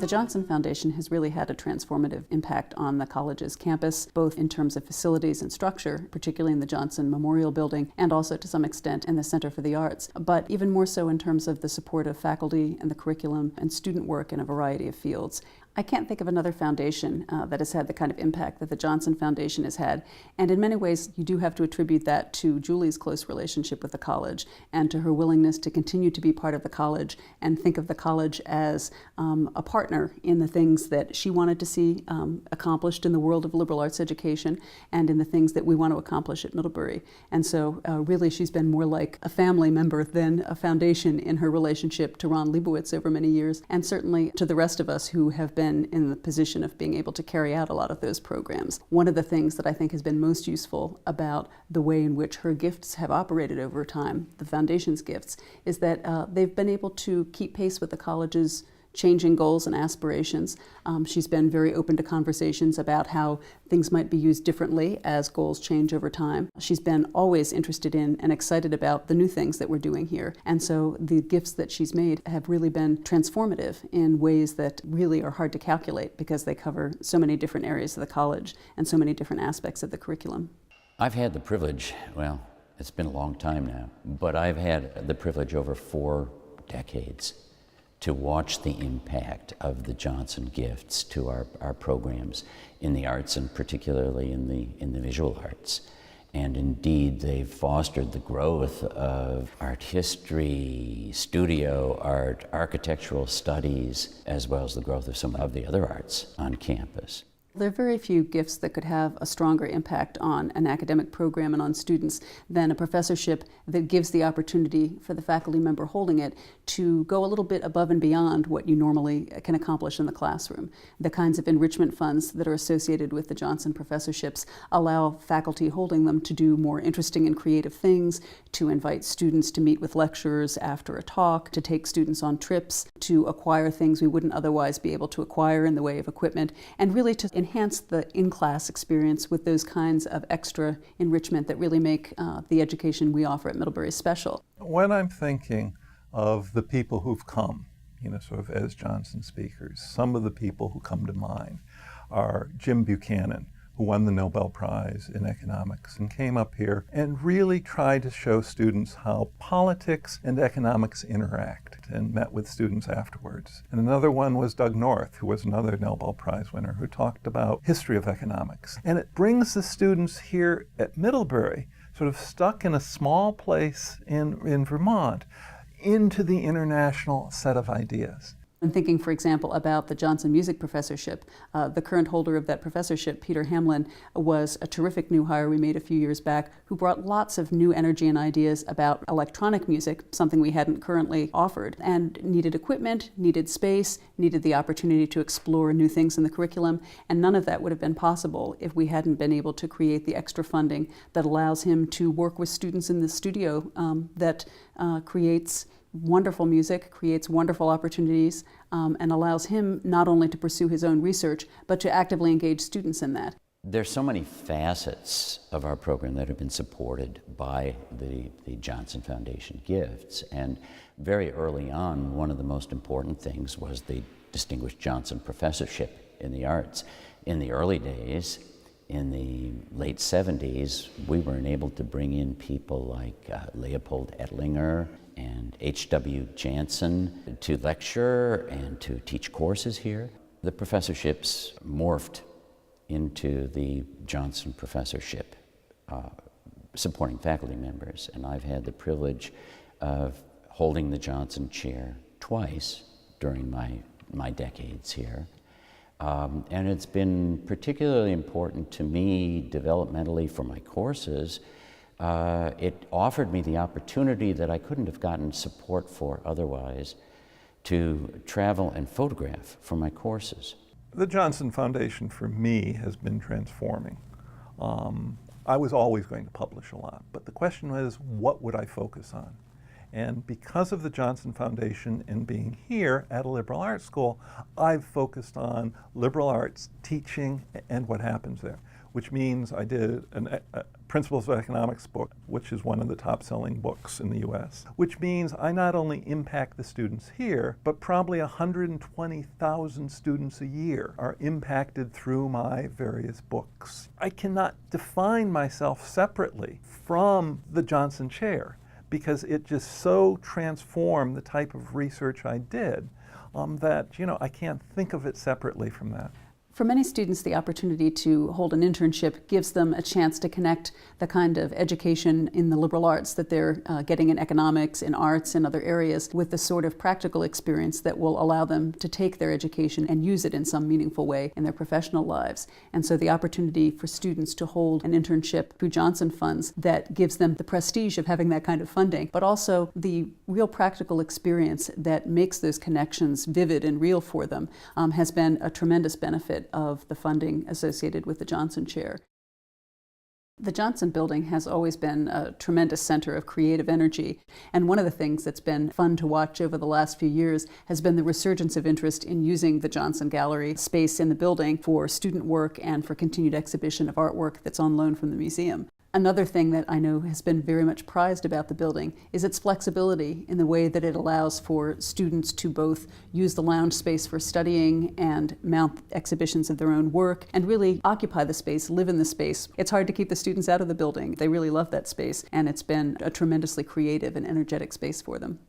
The Johnson Foundation has really had a transformative impact on the college's campus, both in terms of facilities and structure, particularly in the Johnson Memorial Building, and also to some extent in the Center for the Arts, but even more so in terms of the support of faculty and the curriculum and student work in a variety of fields. I can't think of another foundation that has had the kind of impact that the Johnson Foundation has had. And in many ways, you do have to attribute that to Julie's close relationship with the college and to her willingness to continue to be part of the college and think of the college as a partner in the things that she wanted to see accomplished in the world of liberal arts education and in the things that we want to accomplish at Middlebury. And so really she's been more like a family member than a foundation in her relationship to Ron Leibowitz over many years, and certainly to the rest of us who have been in the position of being able to carry out a lot of those programs. One of the things that I think has been most useful about the way in which her gifts have operated over time, the foundation's gifts, is that they've been able to keep pace with the college's changing goals and aspirations. She's been very open to conversations about how things might be used differently as goals change over time. She's been always interested in and excited about the new things that we're doing here. And so the gifts that she's made have really been transformative in ways that really are hard to calculate because they cover so many different areas of the college and so many different aspects of the curriculum. I've had the privilege, well, it's been a long time now, but I've had the privilege over 4 decades to watch the impact of the Johnson gifts to our programs in the arts and particularly in the visual arts. And indeed, they've fostered the growth of art history, studio art, architectural studies, as well as the growth of some of the other arts on campus. There are very few gifts that could have a stronger impact on an academic program and on students than a professorship that gives the opportunity for the faculty member holding it to go a little bit above and beyond what you normally can accomplish in the classroom. The kinds of enrichment funds that are associated with the Johnson professorships allow faculty holding them to do more interesting and creative things, to invite students to meet with lecturers after a talk, to take students on trips, to acquire things we wouldn't otherwise be able to acquire in the way of equipment, and really to enhance the in-class experience with those kinds of extra enrichment that really make the education we offer at Middlebury special. When I'm thinking of the people who've come, sort of as Johnson speakers, some of the people who come to mind are Jim Buchanan, who won the Nobel Prize in economics and came up here and really tried to show students how politics and economics interact and met with students afterwards. And another one was Doug North, who was another Nobel Prize winner, who talked about history of economics. And it brings the students here at Middlebury, sort of stuck in a small place in Vermont, into the international set of ideas. I'm thinking, for example, about the Johnson Music Professorship. The current holder of that professorship, Peter Hamlin, was a terrific new hire we made a few years back who brought lots of new energy and ideas about electronic music, something we hadn't currently offered, and needed equipment, needed space, needed the opportunity to explore new things in the curriculum, and none of that would have been possible if we hadn't been able to create the extra funding that allows him to work with students in the studio that creates wonderful music, creates wonderful opportunities, and allows him not only to pursue his own research, but to actively engage students in that. There's so many facets of our program that have been supported by the Johnson Foundation gifts, and very early on, one of the most important things was the Distinguished Johnson Professorship in the Arts. In the early days, in the late 70s, we were enabled to bring in people like Leopold Ettlinger and H.W. Jansen to lecture and to teach courses here. The professorships morphed into the Johnson Professorship, supporting faculty members, and I've had the privilege of holding the Johnson Chair twice during my decades here. And it's been particularly important to me developmentally for my courses. It offered me the opportunity that I couldn't have gotten support for otherwise to travel and photograph for my courses. The Johnson Foundation for me has been transforming. I was always going to publish a lot, but the question was, what would I focus on? And because of the Johnson Foundation and being here at a liberal arts school, I've focused on liberal arts teaching and what happens there, which means I did Principles of Economics book, which is one of the top-selling books in the U.S., which means I not only impact the students here, but probably 120,000 students a year are impacted through my various books. I cannot define myself separately from the Johnson Chair because it just so transformed the type of research I did that, I can't think of it separately from that. For many students, the opportunity to hold an internship gives them a chance to connect the kind of education in the liberal arts that they're getting in economics, in arts, and other areas with the sort of practical experience that will allow them to take their education and use it in some meaningful way in their professional lives. And so the opportunity for students to hold an internship through Johnson funds that gives them the prestige of having that kind of funding, but also the real practical experience that makes those connections vivid and real for them has been a tremendous benefit of the funding associated with the Johnson Chair. The Johnson Building has always been a tremendous center of creative energy, and one of the things that's been fun to watch over the last few years has been the resurgence of interest in using the Johnson Gallery space in the building for student work and for continued exhibition of artwork that's on loan from the museum. Another thing that I know has been very much prized about the building is its flexibility in the way that it allows for students to both use the lounge space for studying and mount exhibitions of their own work and really occupy the space, live in the space. It's hard to keep the students out of the building. They really love that space, and it's been a tremendously creative and energetic space for them.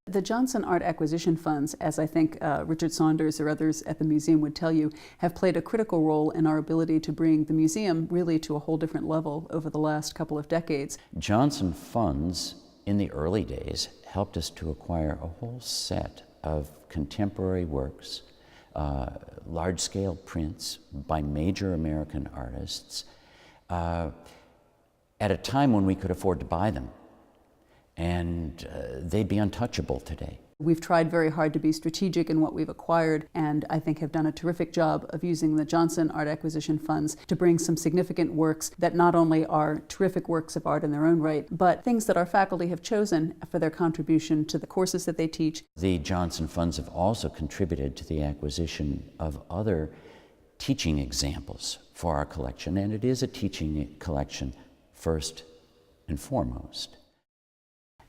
The Johnson Art Acquisition Funds, as I think Richard Saunders or others at the museum would tell you, have played a critical role in our ability to bring the museum really to a whole different level over the last couple of decades. Johnson funds in the early days helped us to acquire a whole set of contemporary works, large-scale prints by major American artists at a time when we could afford to buy them. And they'd be untouchable today. We've tried very hard to be strategic in what we've acquired, and I think have done a terrific job of using the Johnson Art Acquisition Funds to bring some significant works that not only are terrific works of art in their own right, but things that our faculty have chosen for their contribution to the courses that they teach. The Johnson Funds have also contributed to the acquisition of other teaching examples for our collection, and it is a teaching collection first and foremost.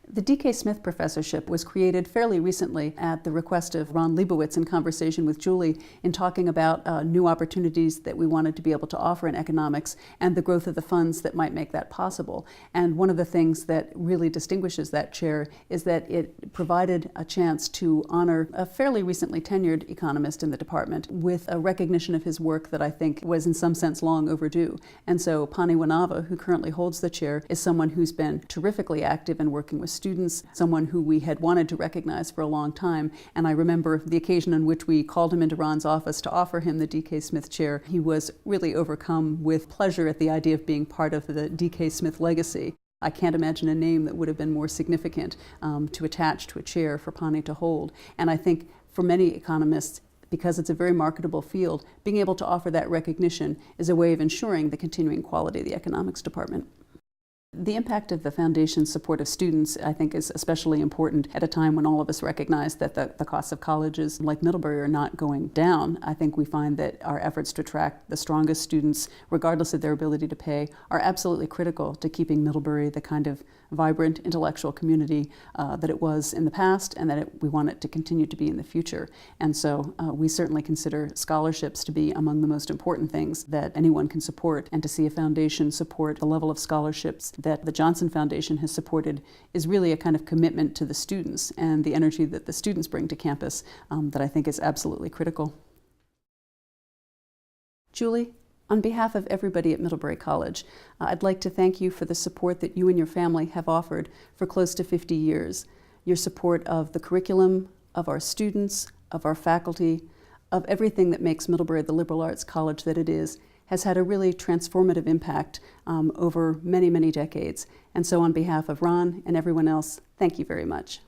The D.K. Smith Professorship was created fairly recently at the request of Ron Leibowitz in conversation with Julie in talking about new opportunities that we wanted to be able to offer in economics and the growth of the funds that might make that possible. And one of the things that really distinguishes that chair is that it provided a chance to honor a fairly recently tenured economist in the department with a recognition of his work that I think was in some sense long overdue. And so Pani Wanava, who currently holds the chair, is someone who's been terrifically active in working with students, someone who we had wanted to recognize for a long time. And I remember the occasion on which we called him into Ron's office to offer him the D.K. Smith Chair. He was really overcome with pleasure at the idea of being part of the D.K. Smith legacy. I can't imagine a name that would have been more significant to attach to a chair for Pani to hold. And I think for many economists, because it's a very marketable field, being able to offer that recognition is a way of ensuring the continuing quality of the economics department. The impact of the Foundation's support of students, I think, is especially important at a time when all of us recognize that the costs of colleges like Middlebury are not going down. I think we find that our efforts to attract the strongest students, regardless of their ability to pay, are absolutely critical to keeping Middlebury the kind of vibrant intellectual community that it was in the past and that we want it to continue to be in the future. And so we certainly consider scholarships to be among the most important things that anyone can support, and to see a foundation support the level of scholarships that the Johnson Foundation has supported is really a kind of commitment to the students and the energy that the students bring to campus that I think is absolutely critical. Julie, on behalf of everybody at Middlebury College, I'd like to thank you for the support that you and your family have offered for close to 50 years. Your support of the curriculum, of our students, of our faculty, of everything that makes Middlebury the liberal arts college that it is, has had a really transformative impact over many, many decades. And so on behalf of Ron and everyone else, thank you very much.